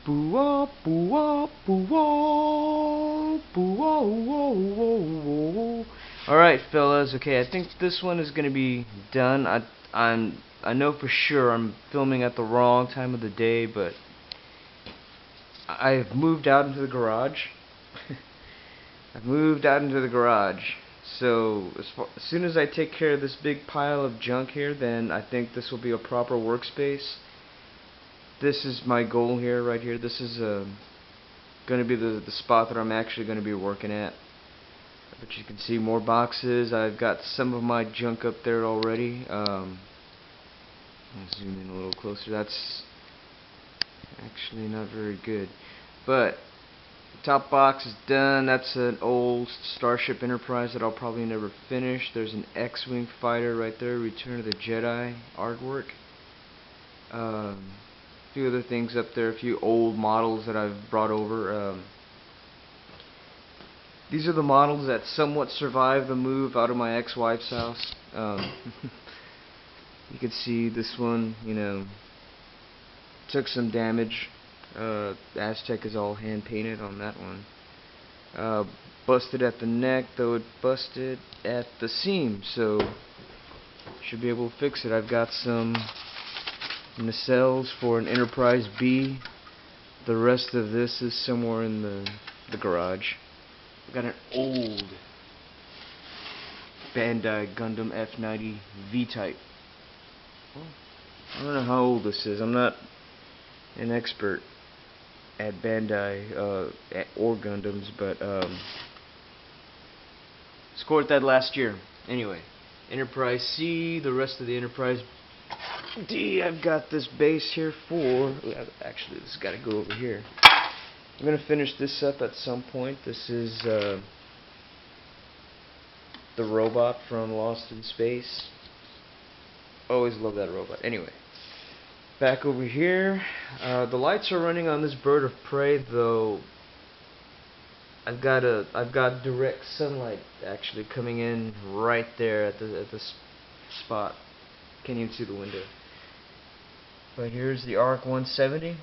Boo-wah, boo-wah, boo-wah, boo-wah, whoa, whoa, whoa. Alright, fellas, okay, I think this one is gonna be done. I know for sure I'm filming at the wrong time of the day, but I've moved out into the garage. I've moved out into the garage. So as soon as I take care of this big pile of junk here, then I think this will be a proper workspace. This is my goal here, right here. This is going to be the spot that I'm actually going to be working at. But you can see more boxes. I've got some of my junk up there already. I'll zoom in a little closer. That's actually not very good. But the top box is done. That's an old Starship Enterprise that I'll probably never finish. There's an X-Wing fighter right there, Return of the Jedi artwork. A few other things up there, a few old models that I've brought over. These are the models that somewhat survived the move out of my ex-wife's house. You can see this one, you know, took some damage. Aztec is all hand painted on that one. Busted at the neck, though it busted at the seam, so should be able to fix it. I've got some nacelles for an Enterprise B. The rest of this is somewhere in the garage. I've got an old Bandai Gundam F90 V-Type. Well, I don't know how old this is. I'm not an expert at Bandai or Gundams, but scored that last year. Anyway, Enterprise C, the rest of the Enterprise D. I've got this base here for. Actually, this has got to go over here. I'm gonna finish this up at some point. This is the robot from Lost in Space. Always love that robot. Anyway, back over here. The lights are running on this bird of prey, though. I've got direct sunlight actually coming in right there at the spot. Can't even see the window. But here's the ARC 170.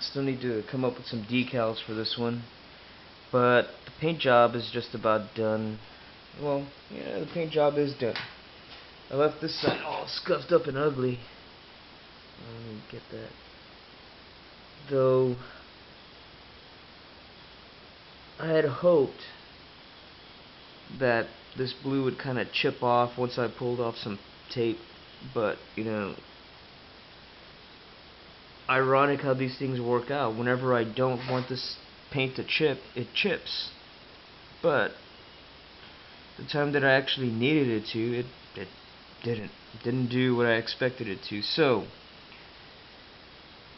Still need to come up with some decals for this one, but the paint job is just about done. Well, yeah, the paint job is done. I left this side all scuffed up and ugly. Let me get that. Though I had hoped that this blue would kind of chip off once I pulled off some tape, but you know, ironic how these things work out. Whenever I don't want this paint to chip, it chips. But the time that I actually needed it to, it didn't do what I expected it to. So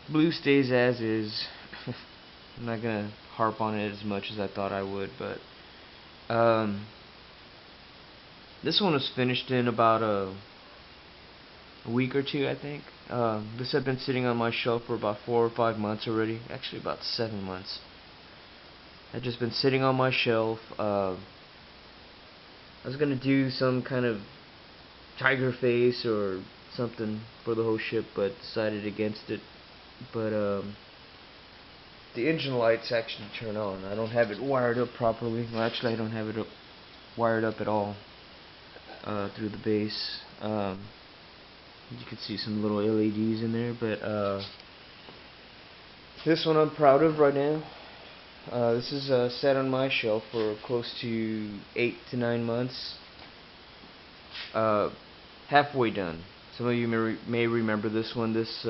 blue stays as is. I'm not gonna harp on it as much as I thought I would, but this one was finished in about a week or two, I think. This had been sitting on my shelf for about 4 or 5 months already. Actually about 7 months. Had just been sitting on my shelf. I was gonna do some kind of tiger face or something for the whole ship, but decided against it. But the engine lights actually turn on. I don't have it wired up properly. Well, actually I don't have it wired up at all through the base. You can see some little LEDs in there, but this one I'm proud of right now. This is sat on my shelf for close to 8 to 9 months. Halfway done. Some of you may remember this one. This